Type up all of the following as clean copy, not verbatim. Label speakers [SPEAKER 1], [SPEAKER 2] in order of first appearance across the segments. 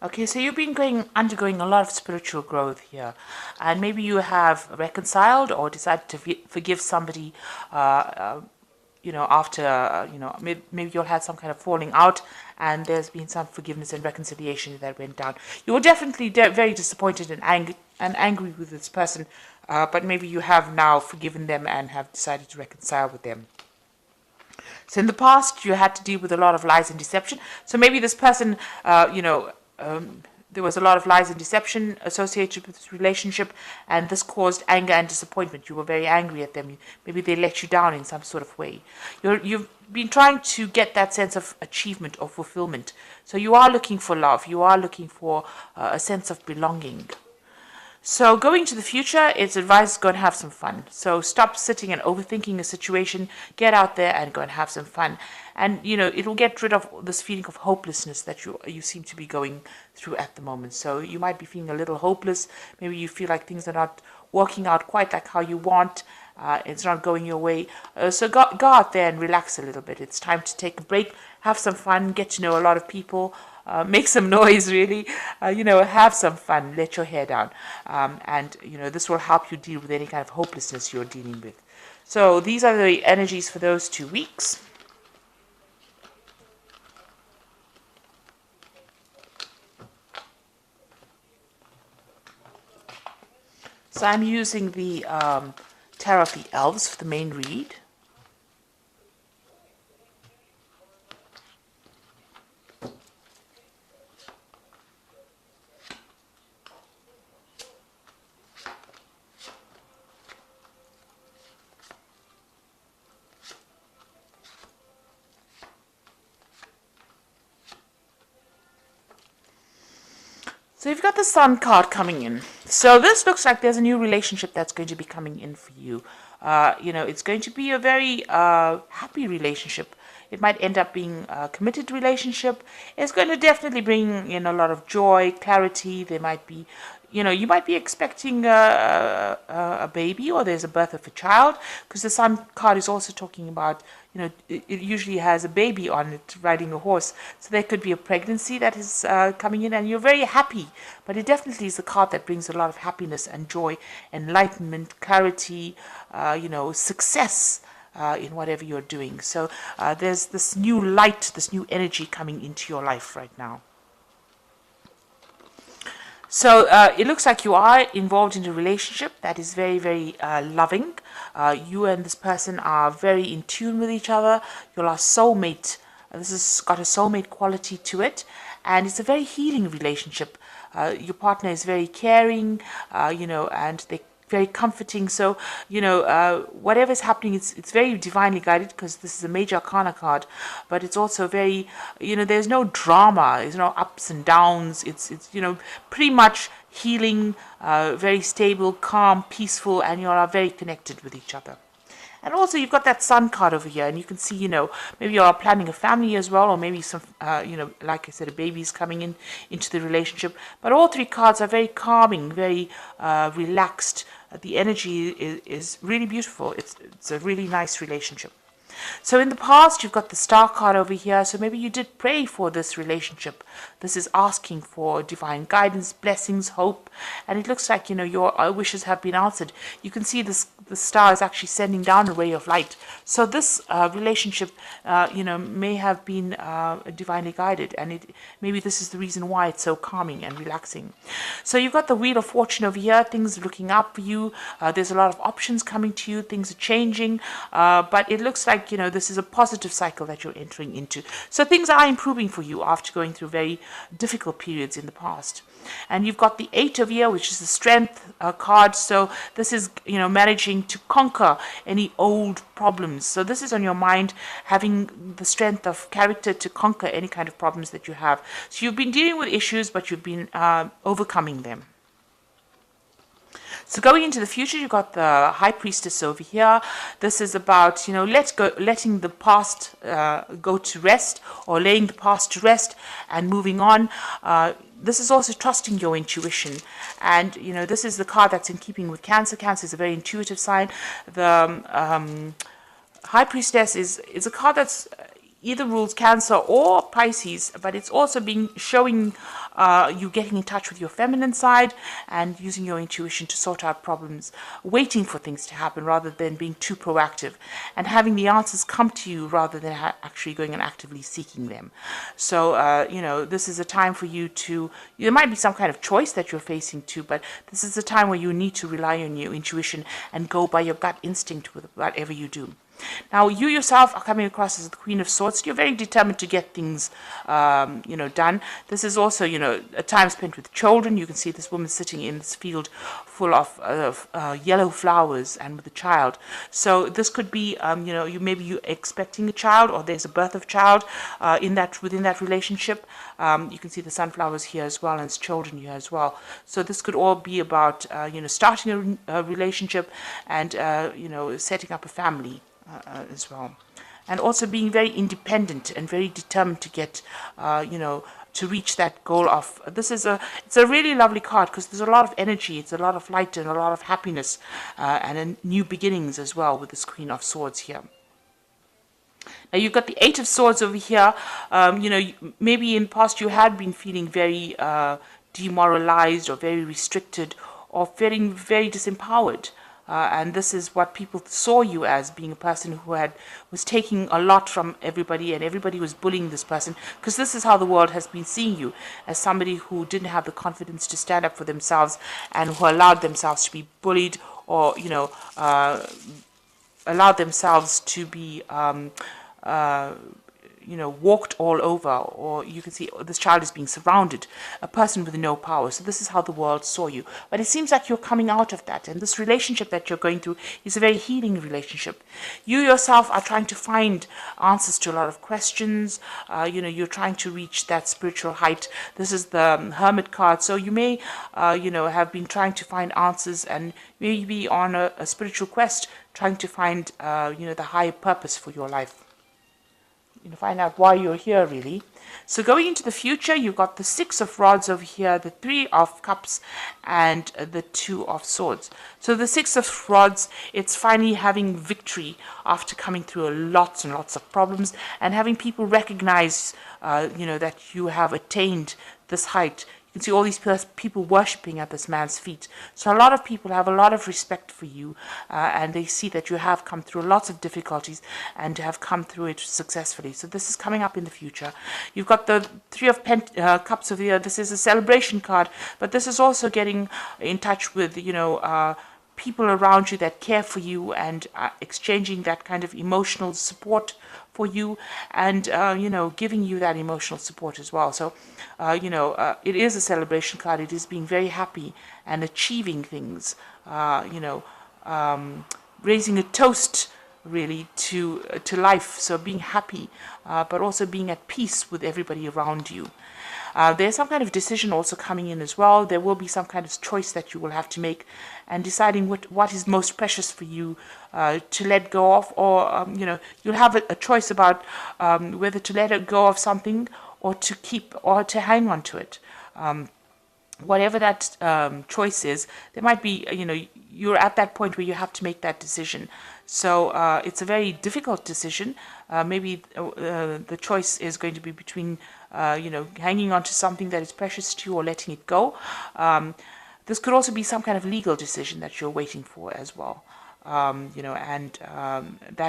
[SPEAKER 1] Okay, so you've been undergoing a lot of spiritual growth here, and maybe you have reconciled or decided to forgive somebody. After maybe you'll had some kind of falling out, and there's been some forgiveness and reconciliation that went down. You were definitely very disappointed and angry with this person, but maybe you have now forgiven them and have decided to reconcile with them. So in the past, you had to deal with a lot of lies and deception. So maybe this person, there was a lot of lies and deception associated with this relationship, and this caused anger and disappointment. You were very angry at them. Maybe they let you down in some sort of way. You've been trying to get that sense of achievement or fulfillment. So you are looking for love. You are looking for a sense of belonging. So going to the future, it's advised to go and have some fun. So stop sitting and overthinking a situation. Get out there and go and have some fun. And, it will get rid of this feeling of hopelessness that you seem to be going through at the moment. So you might be feeling a little hopeless. Maybe you feel like things are not working out quite like how you want. It's not going your way. So go out there and relax a little bit. It's time to take a break, have some fun, get to know a lot of people. Make some noise, really. Have some fun. Let your hair down. And this will help you deal with any kind of hopelessness you're dealing with. So these are the energies for those 2 weeks. So I'm using the Tarot of the Elves for the main read. So you've got the Sun card coming in. So this looks like there's a new relationship that's going to be coming in for you. It's going to be a very happy relationship. It might end up being a committed relationship. It's going to definitely bring in a lot of joy, clarity. There might be, you might be expecting a baby, or there's a birth of a child, because the Sun card is also talking about, it usually has a baby on it riding a horse. So there could be a pregnancy that is coming in, and you're very happy. But it definitely is a card that brings a lot of happiness and joy, enlightenment, clarity, success in whatever you're doing. So there's this new light, this new energy coming into your life right now. So it looks like you are involved in a relationship that is very, very loving. You and this person are very in tune with each other. You're a soulmate. This has got a soulmate quality to it. And it's a very healing relationship. Your partner is very caring, and they're very comforting. So, whatever's happening, it's very divinely guided, because this is a major arcana card, but it's also very, there's no drama, there's no ups and downs. It's pretty much healing, very stable, calm, peaceful, and you all are very connected with each other. And also you've got that Sun card over here, and you can see, maybe you are planning a family as well, or maybe some, like I said, a baby is coming into the relationship. But all 3 cards are very calming, very relaxed. The energy is really beautiful. It's a really nice relationship. So in the past, you've got the Star card over here. So maybe you did pray for this relationship. This is asking for divine guidance, blessings, hope. And it looks like, your wishes have been answered. You can see the star is actually sending down a ray of light. So this relationship, may have been divinely guided. And maybe this is the reason why it's so calming and relaxing. So you've got the Wheel of Fortune over here. Things are looking up for you. There's a lot of options coming to you. Things are changing. But it looks like, this is a positive cycle that you're entering into. So things are improving for you after going through very difficult periods in the past. And you've got the 8 of here, which is the Strength card. So this is, managing to conquer any old problems. So this is on your mind, having the strength of character to conquer any kind of problems that you have. So you've been dealing with issues, but you've been overcoming them. So going into the future, you've got the High Priestess over here. This is about, letting the past go to rest, or laying the past to rest and moving on. This is also trusting your intuition. And, this is the card that's in keeping with Cancer. Cancer is a very intuitive sign. The High Priestess is a card that's either rules Cancer or Pisces, but it's also being showing you getting in touch with your feminine side and using your intuition to sort out problems, waiting for things to happen rather than being too proactive, and having the answers come to you rather than actually going and actively seeking them. So, this is a time for you to, there might be some kind of choice that you're facing too, but this is a time where you need to rely on your intuition and go by your gut instinct with whatever you do. Now, you yourself are coming across as the Queen of Swords. You're very determined to get things, done. This is also, a time spent with children. You can see this woman sitting in this field full of yellow flowers and with a child. So this could be, you're expecting a child, or there's a birth of child within that relationship. You can see the sunflowers here as well, and it's children here as well. So this could all be about, starting a relationship and, setting up a family. As well, and also being very independent and very determined to get, to reach that goal of. It's a really lovely card because there's a lot of energy, it's a lot of light and a lot of happiness, and new beginnings as well with this Queen of Swords here. Now you've got the Eight of Swords over here. Maybe in the past you had been feeling very demoralized or very restricted or feeling very disempowered. And this is what people saw you as, being a person who was taking a lot from everybody, and everybody was bullying this person, because this is how the world has been seeing you, as somebody who didn't have the confidence to stand up for themselves and who allowed themselves to be bullied, or allowed themselves to be walked all over, or you can see this child is being surrounded, a person with no power. So this is how the world saw you. But it seems like you're coming out of that, and this relationship that you're going through is a very healing relationship. You yourself are trying to find answers to a lot of questions. You're trying to reach that spiritual height. This is the Hermit card. So you may, have been trying to find answers, and maybe on a spiritual quest, trying to find, the higher purpose for your life. Find out why you're here, really. So going into the future, you've got the Six of Rods over here, the Three of Cups, and the Two of Swords. So the Six of Rods, it's finally having victory after coming through lots and lots of problems, and having people recognize, that you have attained this height. You can see all these people worshipping at this man's feet. So a lot of people have a lot of respect for you, and they see that you have come through lots of difficulties and have come through it successfully. So this is coming up in the future. You've got the Three of Cups over here. This is a celebration card, but this is also getting in touch with, people around you that care for you, and exchanging that kind of emotional support for you, and giving you that emotional support as well. So it is a celebration card. It is being very happy and achieving things, raising a toast really to life. So being happy, but also being at peace with everybody around you. There's some kind of decision also coming in as well. There will be some kind of choice that you will have to make, and deciding what is most precious for you to let go of, or you'll have a choice about whether to let it go of something, or to keep, or to hang on to it. Whatever that choice is, there might be, you're at that point where you have to make that decision. So it's a very difficult decision. Maybe the choice is going to be between, hanging on to something that is precious to you, or letting it go. This could also be some kind of legal decision that you're waiting for as well. That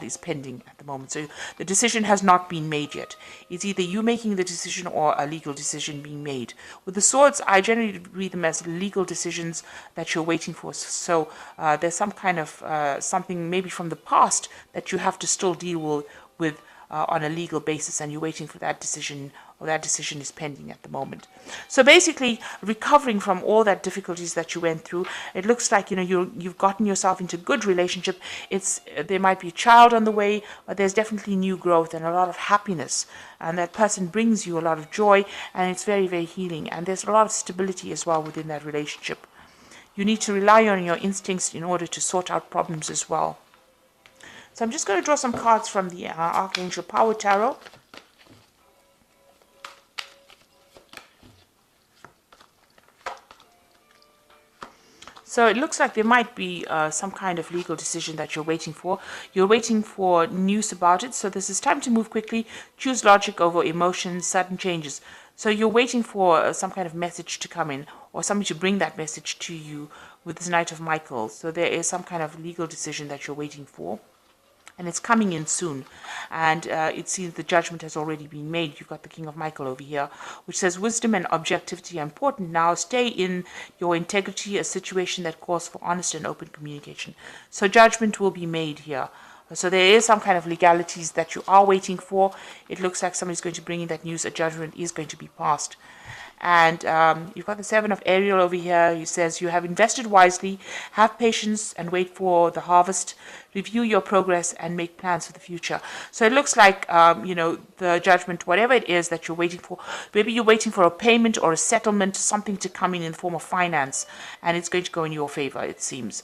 [SPEAKER 1] is pending at the moment. So the decision has not been made yet. It's either you making the decision or a legal decision being made. With the swords, I generally read them as legal decisions that you're waiting for. So there's some kind of something maybe from the past that you have to still deal with on a legal basis, and you're waiting for that decision, or that decision is pending at the moment. So basically, recovering from all that difficulties that you went through, it looks like you've gotten yourself into a good relationship. There might be a child on the way, but there's definitely new growth and a lot of happiness, and that person brings you a lot of joy, and it's very, very healing. And there's a lot of stability as well within that relationship. You need to rely on your instincts in order to sort out problems as well. So I'm just going to draw some cards from the Archangel Power Tarot. So it looks like there might be some kind of legal decision that you're waiting for. You're waiting for news about it. So this is time to move quickly, choose logic over emotions, sudden changes. So you're waiting for some kind of message to come in, or somebody to bring that message to you with this Knight of Michael. So there is some kind of legal decision that you're waiting for, and it's coming in soon. And it seems the judgment has already been made. You've got the King of Michael over here, which says wisdom and objectivity are important now. Stay in your integrity, a situation that calls for honest and open communication. So judgment will be made here. So there is some kind of legalities that you are waiting for. It looks like somebody's going to bring in that news. A judgment is going to be passed. And you've got the Seven of Ariel over here. He says, you have invested wisely, have patience and wait for the harvest, review your progress and make plans for the future. So it looks like, the judgment, whatever it is that you're waiting for, maybe you're waiting for a payment or a settlement, something to come in the form of finance, and it's going to go in your favor, it seems.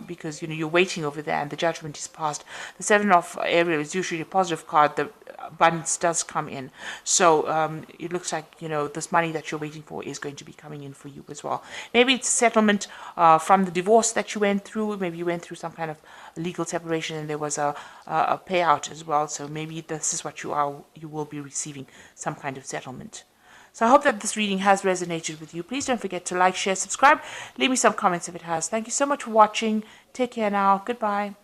[SPEAKER 1] Because you're waiting over there and the judgment is passed. The Seven of Ariel is usually a positive card. The abundance does come in. So it looks like this money that you're waiting for is going to be coming in for you as well. Maybe it's a settlement from the divorce that you went through. Maybe you went through some kind of legal separation and there was a payout as well. So maybe this is what you will be receiving, some kind of settlement. So I hope that this reading has resonated with you. Please don't forget to like, share, subscribe. Leave me some comments if it has. Thank you so much for watching. Take care now. Goodbye.